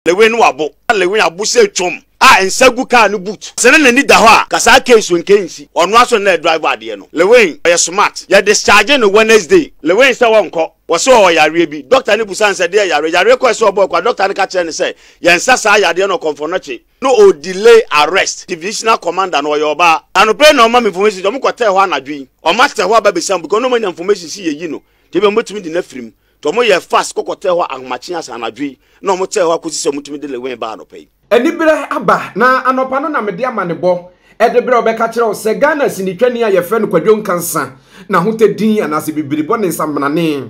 Lil Win wabo Lil Win abuse twom ensegu car no boot se na ni da ho a kasa case nkensi ono aso na driver ade no Lil Win ye smart ye discharge no Wednesday Lil Win say wonko wo se o yare bi doctor ni busan say dey yare ko se obo kwa doctor ni ka kire ni say ye nsasa yade no konfonoche no o delay arrest divisional commander no yoba anope na o ma information o mkote ho anadwi o ma te ho aba besam because no ma information si ye yi no tebe motumi di na firim to mo ye fast kokote ho ahmachi asa anadwi na mo te ho akosi se motumi de Lil Win ba no pay Enibere aba na anopa no na mede amanebo edebere obeka kire o se Ghana sinitwani a ye fre no Kwadwo Nkansah na hotedin anase bibiribo ne nsamnane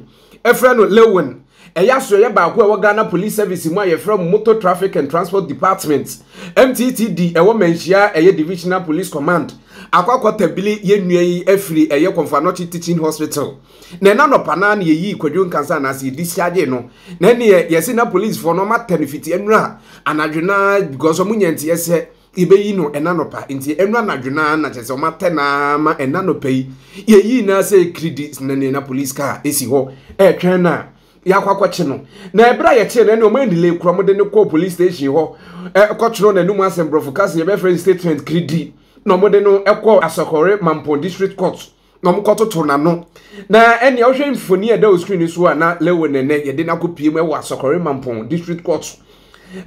efre no Lil Win eyaso ye ba ko e wo Ghana Police Service mu a ye fre Motor Traffic and Transport Department MTTD e wo Manhyia Divisional Police Command akwakota bili ye nuayi afri eye Konfanochi Teaching Hospital na na nopa na na yi Kwadwo Nkansah na se discharge no na ne yesi na police for no maternity enura anadwena because omunyanti yese ibeyi no enanopa nti enura anadwena na chese omatena ma enanopa yi na se credit na police car esi ho twena na yakwakwache no na ebra ye che na omandile kromo de ne ko police station ho kwachiro na num assembrofo case ye be friend statement credit no mode no ekọ Asokore Mampon District Court no mkoto to na no na ene ohwe mfoni e da o screen so a na Lil Win ne ye de na kopiem e wa Asokore Mampon District Court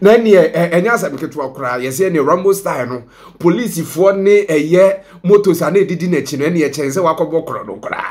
na ene enya asabiketo akra ye se ene Rambo style no police fo ne eye motos ana edidi na chi no ene ye chense wakobo kro no kra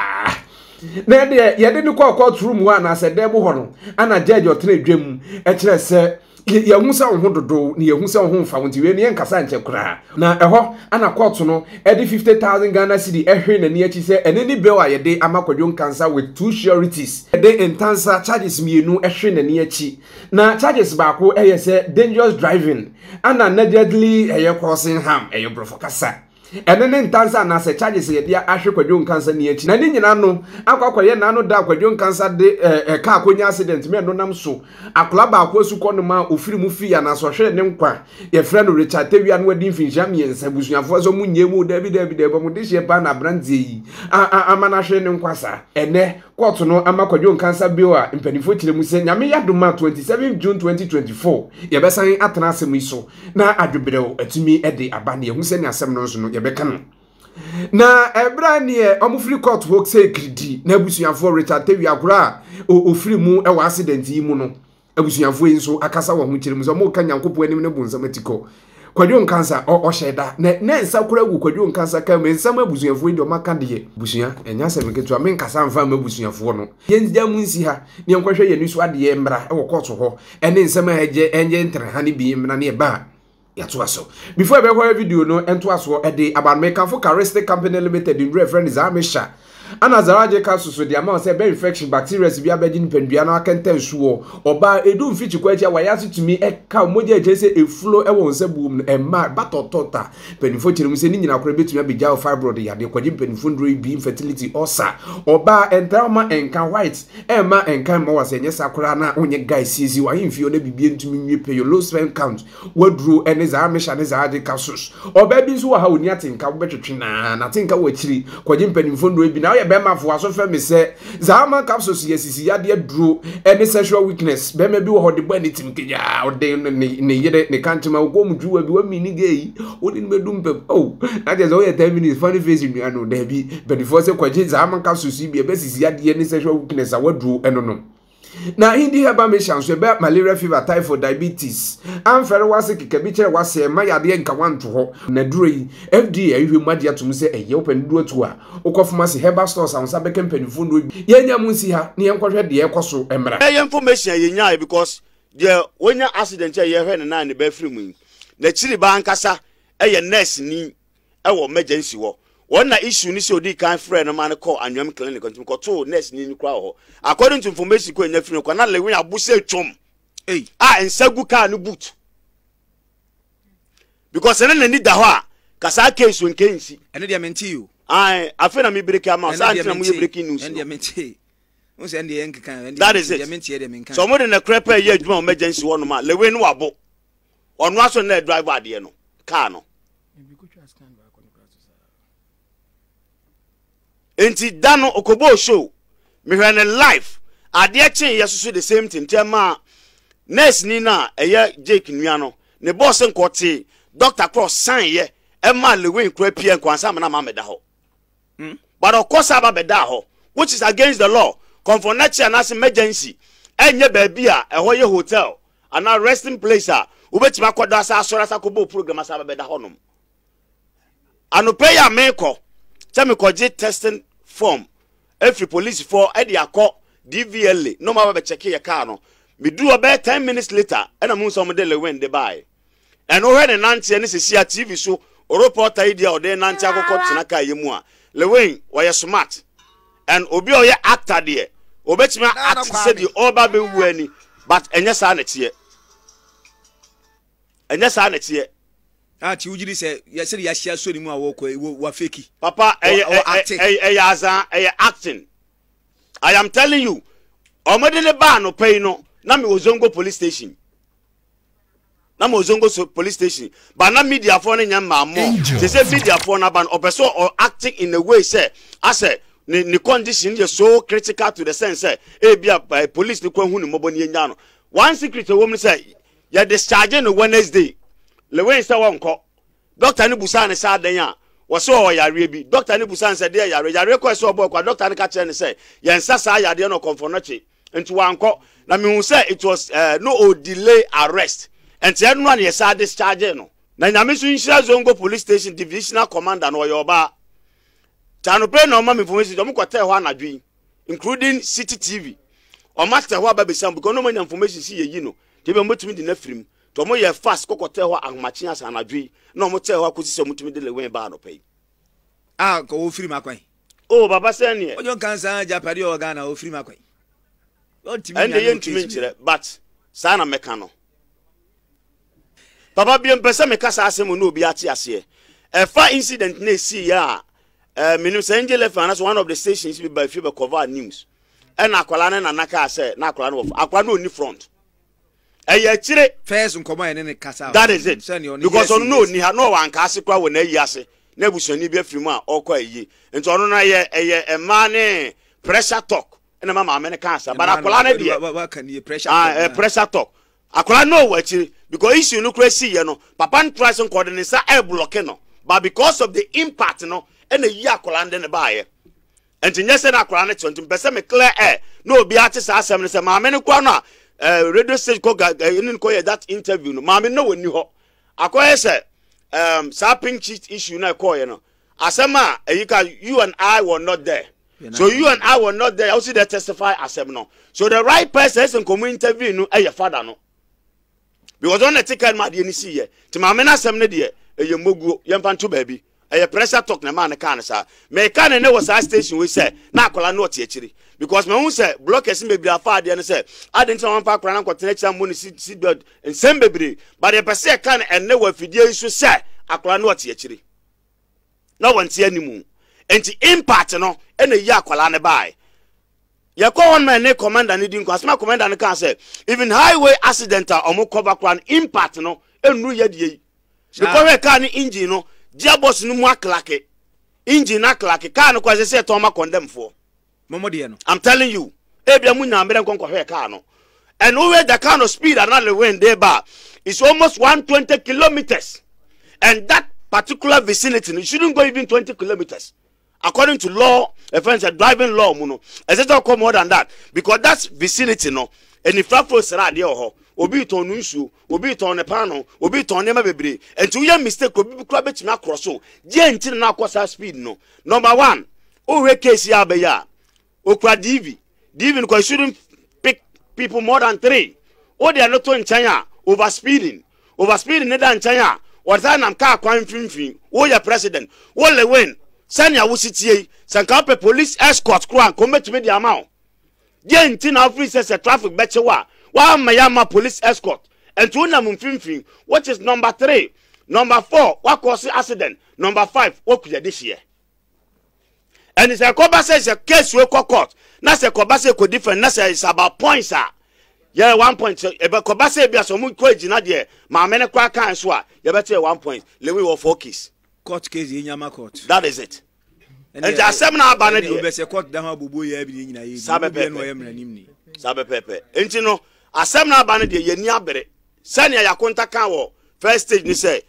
na ene ye de ni court room wa na se debo ho no ana judge otena dwam e kire se ye husa ho dodo ni ye husa ho mfa wonti we ne Nkasa nche kra na eho ana court no e de 50,000 Ghana cedi ehwe na ni achi se ene ni bill a ye de ama Kwadwo Nkansah with 2 sureties e de Nkansah charges mienu ehwe na ni achi na charges ba ko e ye se dangerous driving ana negligently eye causing harm eye brofokasa ene Nkansah na se charges ye dia ahwe Kwadwo Nkansah ni achi na ni nyina no akwakoye na no da Kwadwo Nkansah de ka akonya accident me no nam so akola ba akosu kono ma ofiri mu fi ya na so hwe ne nkwa ye frɛ no Richard Tewia no wadi mfinhia miensa busuafo so munye mu David bo mu de hye ba na brandze yi amana hwe ne nkwa sa ene court no ama Kwadwo Nkansah bill a mpanifo kire mu se nyame yadoma 27 June 2024 ye besan atena asem iso na adwebrew atumi ede aba ne hu se ne asem no so no ye beka no na ebra ne omufri court work say kridi na busuafo Richard Tewia kura ofiri mu e wa accident yi mu no abusuafo yi nso akasa wo ho kire mu so mo ka nyankopo anim ne bunsam atiko Kwadwo Nkansah o hyeda na nsa kura gu Kwadwo Nkansah ka mensam abusuafo yi de o maka de busua enya semeketu ame Nkasa mfa ma abusuafo no yenja mu nsi ha ne enkwahwe ye nisu ade mbra e wo court ho ene nsam haje enje ntre ha ne bi mbra ne ba yato aso before I be video no ento aso e de Abanmekanfo Caristic Company Limited in reference Zamisha ana zaraje kasuso de amount say infection bacteria bi abaji nipendua na akenta nsuo oba edum fichi kwachi wayase tumi eka moja ejese eflo ewo nsebum emma batotota penifo chirim se ni nyina kora betumi abegya fibroid yade kwaji penifo ndro bi infertility osa oba entrauma enka white emma enka ma wase nyesa kora na onye guy sizi wa himfio na bibie ntumi nwie pe yo low sperm count wadro ene za amesha ne zaraje kasus oba bi nso wa ha oni atenka wo betwetwe na atenka wa chiri kwaji penifo ndro bi na bema fo aso fe me se zama capsules yesisi yade duro any sexual weakness bema bi wo hode bo anitim kenya ode ne yede ne kantima wo mu juwa bi wa mini gay odi ne bedum pe oh na je zo ye 10 minutes funny face ni anu da bi before se kwaje zama capsules bi be sisi yade any sexual weakness awaduro eno no na hindi heba me chanso be malaria fever typhoid diabetes amfere wase kekabi kire wase ma yade nka wanto ho na duro yi FDA ahwe made atum se eye open duro to a ukofumase heba stores ansa be kampanifo ndo yenya munsi ha ne yenkwahwe de ekoso emra information yenya because the wonya accident ye hwe na ne ba firi mu na chiri ba Nkasa eye nurse ni ewo emergency wo one issue ni se odi kan friend no man call anwam clinic ntum ko to nurse ni kura ho according to information ko enya firi ko na Lil Win abuse twom ensagu car no boot because ene ni da ho a kasa case nkensi ene dia menti you afena mi break am out say na mu breaking news ene dia menti won say ene dia nkan dia menti dia menkan so mo de na crepe ye adwuma emergency one ma Lil Win wabo onu aso na driver ade no car no enti dano okobo show me hwe ne life ade achen yesusu the same thing tema nurse ni na eye Jake Nwiano ne boss nkote Dr. Cross sign ye e ma Lil Win kura pie Nkansah na ma meda ho but of course aba beda ho which is against the law confidential and as emergency enye baabi a eho ye hotel and a resting place a ubetima kwado asa asora sakobo program asa aba beda ho nom anope ya meko tell ko je testing form every police for e dey akọ DVLA no ma be check your car no me do about 10 minutes later and I'm some de Lil Win dey buy and o he nante ne sisi a TV so o reporter idea o de nante akoko tena ka yemu a Lil Win we smart and obi o ye actor there obetima act say the oba be wu ani but enye sa na tie ti ujiri say ya say ya share so ni mu a wo fake papa acting I am telling you omodele ba no pay no na me Ozongo police station police station but na media for na nyama mo they say media for na ban opeso or acting in a way say I say the condition is so critical to the sense say by police ni kwa hu ni mobo ni nya no one secret woman say ya discharge no Wednesday Lil Win say wonko doctor ni busa ne sa dan a wo so o yare bi doctor ni busa say dey yare ko so obo kwa doctor ni ka kire ni say ya nsa sa yare no confirmation nti wanko na me hu say it was no delay arrest and say no na ye sa discharge no na nyame so nhira Zongo police station divisional command no yo ba Chano pray no ma me information do mko tell ho anadwi including City TV o master ho aba besam because no man information si ye no te be motumi di na firim to mo ye fast kokko tell ho ahmachi asa anadwi no mo tell ho akosi se motumi de Lil Win ba no pay ko wo firim akwan oh baba say ne ojo Nkansah japade o Ghana wo firim akwan and they ntumi nchire but sana meka no papa bi mpesa meka sa asem no obi ate ase e fa incident na si ya minus Angel Finance one of the stations be by fever cover news and akwala na naka say na akwala no akwala no ni front ya chire first nkomo ene ne kasa that is it because on no ni ha no wan ka ase kwa wona yi ase na busoni bi afiri mu a okwa yi nti ono na ye e ma ne pressure talk na mama amene cancer but akwala na de what can you pressure pressure talk akwala no wa chire because issue no crazy ye no papa price coordinate sa e block no but because of the impact no and a year colande ne baye and to nyese na akora ne tonto pese me clear air no obi ate sa asem ne se ma me ne kwa no radio stage ko in ko that interview no ma me no woni ho akoye se sapping cheat issue na ko ye no asema you and I were not there so you and I were not there I also there testify asem no so the right person is in community interview no your father no because on the ticket ma de ni see ye ti ma me na asem ne de ye moguo ye mpanto baabi a pressure talk na man can say me can ne was station we say na akola no tie chiri because me hu say blockers me bia fa de ne say adent one pa kora na kwotena cha mo ne si dod ensem bebre but the person can and ne wa fidie so say akola no tie chiri na wonte animu enti impact no e na yi akola ne bai ye ko one man ne commander ne din ko asma commander ne can say even highway accident omo cover kwan impact no enu ye die because we can engine no Diabos no mu aklake engine aklake car no kwase say to ma condemn for momode no I'm telling you ebia mu nyambe nkonko hwe car no and over the kind of speed and Lil Win dey bar is almost 120 kilometers and that particular vicinity it shouldn't go even 20 kilometers according to law offense driving law mu no except come more than that because that vicinity no and if that for sera dey ho obi ton nsu obi ton ne pano obi ton ne ma bebre enti we mistake obi kura betimi across so je enti na akosa speed no number 1 o we case ya be ya okura DV no shouldn't pick people more than 3 o they are not in China overspeeding ne dan China what time am car kwan finfin o ya president o Lil Win sanya wo sitie sanka pe police escort kura ko metimi di amount je enti na free say traffic bechewa wa mayama police escort and to na mumfimfin which is number 3 number 4 what cause accident number 5 what could this year and it's a coba says a case we court na say coba say ko different na say it's about points yeah 1 point e be coba say bia so mu ko agina de ma me ne kwa kan so a ye bete 1 point lewe wo 4 case court case nyama court that is it and asem na aba na de be say court da ha bobo ya bi nyina ye sabe pepe enti no asem na aba no de ye ni abere sani ya konta kan wo first stage ni say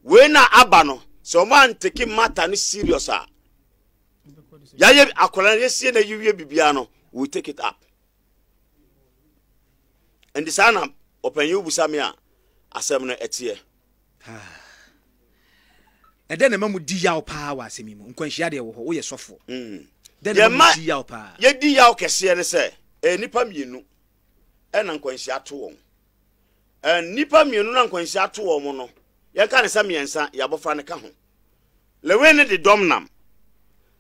we na aba no so man take matter ni serious a ya ye akola ye sie na yiwie bibia no we take it up and this ana open you busame a asem no etie e de na mamu di yaw pa wa asemi mu nkwanhia de wo ho wo ye sofo de na mamu di yaw pa ye di yaw kese ne say nipa mienu na nkwanhia to won nipa mienu na nkwanhia to won no ye ka ne sa miensa ya bofra ne ka ho lewe ne de domnam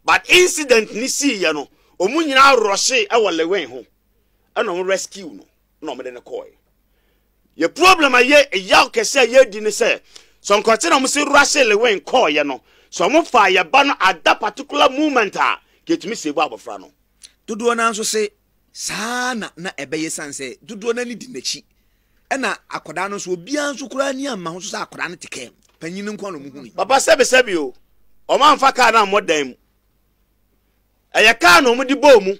but incident ni si ye no omunyina roshe e wo lewe ho na on rescue no na o me de ne koy ye problem aye yaw kese ye di ne say so nkote na mo se roshe lewe koy ye no so mo fa ye ba no at that particular moment a ketumi se bu abofra no dodo na nso se sana na ebeye sanse dodo na ni di nachi na akoda no so obia nso kura ni amma ho so akoda no teke panyin nko no muhuni papa sebi o man fa ka na modern eye ka no mu di bomu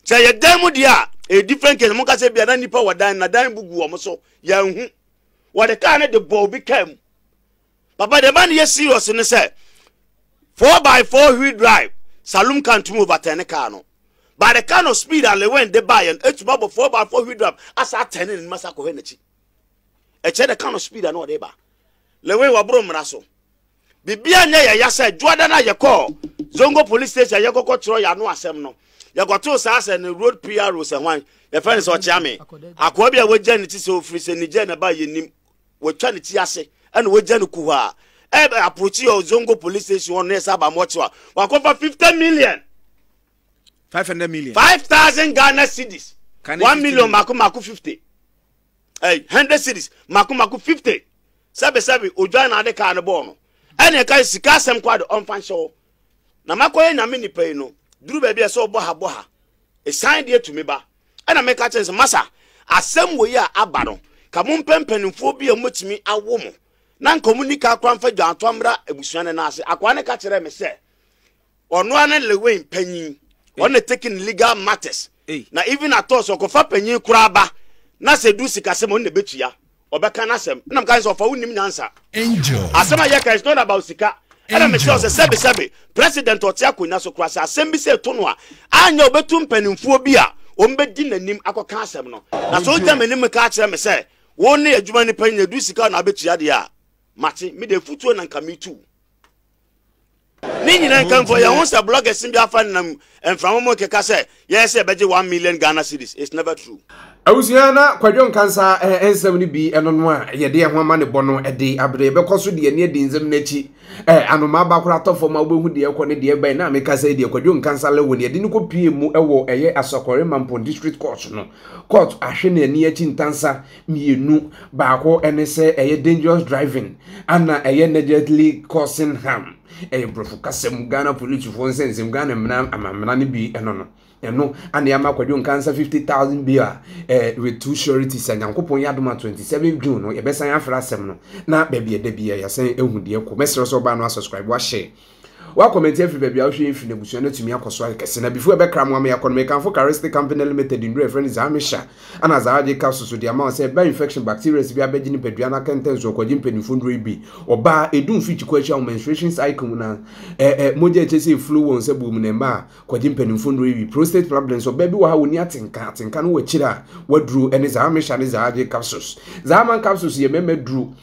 se ye dan mu dia a different case mo ka se bia na nipa wadan na dan bugu o mo so ya hu wo de ka na de bo bi kam papa de man ye serious ne se 4x4 wheel drive salum can to move overturn car no by the kind of speed and when they buy and it's about 4x4 wheel drive as I 10 in Masako Energy. A check the kind of speed and no deba. Lewe wa bro mraso. Bibia nya ya say Jordan ya call. Zongo police station ya go control ya no asem no. Ya go to say and road PRO say wan. Ya friend so chiame. Akwa bia we jani ti so free se nije na ba yenim. We twa ne ti ase. And we jani ku ha. Approach your Zongo police station on nesa ba mochwa. Wa cover 50 million. 500 million 5,000 Ghana cedis 1 million maku 50 100 cedis maku 50 sabe ojuan na de ka ne bo no ene ka sika asem kwado on fan show na makoye nyame ni pay no duru ba bia so boha e sign de to me ba ena me ka chance masa asem wo ya aba no ka mo mpempanimfo bia motimi awo mo na nkomunika kwanfa dwantomra ebusuane na ase akwa ne ka kire me se ono ane lewe panyin on taking legal matters na even at all so ko fa panyin kuraba na se du sika se mo ne betua obeka na sem na mka so fa unim nyansa angel asema ye ka is not about sika era me sure se sebe president otia konya so kurasa asem bi se to no a anya obetum panimfuo bi a ombedi nanim akoka asem no na so jamanim ka kire me se won ne adwuma ni panyin du sika na betua de a mate me de futuo na nka me tu ni nyina kan for ya won say bloggers bi afa nam enframo mo keka say yes e beje 1 million Ghana cedis. It's never true. Awusiana Kwadwo Nkansah ensem ni bi eno no a ye de ho ama ne bo no e de abre be koso de ne de nzem nachi anoma ba kura tofo ma obehu de ekọ ne de ban na me ka say de Kwadwo Nkansah le woni de ne ko pie mu ewo eye Asokore Mampo district court no court ahwe na ni achi Ntansa mienu ba ko ene say eye dangerous driving ana eye negligently causing harm brofu kasem Ghana police for sense Ghana amamna ne bi eno ane ama Kwadwo Nkansah 50,000 bia with two sureties and yankopon yadoma 27 June no ye besan afra asem no na ba bia da bia ya sen ehu de ko mesro so ba no subscribe wa share wa comment every baby a hwe mfi na busu na tumi akoso akese na before be kra mo am yakon me kan for characteristic company limited in friend Zamisha ana zaje capsules de ama say ba infection bacteria bi abegi ni padua na kenten so kwaji mpanifo ndro bi oba edun fiti kwachi am menstruation cycle na moja chese flu won se bu mu na ma kwaji mpanifo ndro bi prostate problems so baby wa ha woni atenka no wachira wadru ene Zamisha ne zaje capsules zaman capsules ye memedru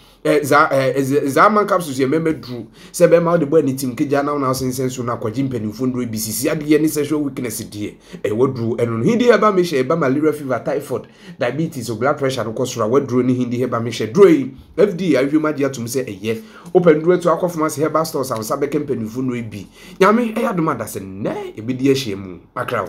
zaman capsules ye memedru se be ma de bo ani tim keja na sensensu na kwaji mpanimfo ndro bi sisi ade ne sexual weakness die wadru eno hindi eba me she eba malaria fever typhoid diabetes or blood pressure no kosura wadru ni hindi eba me she droi fd ahwema dia tum se eye open dro to akofoma se herbal stores and sabeke mpanimfo ndro bi nyame eyadoma da se ne ebi die hye mu akra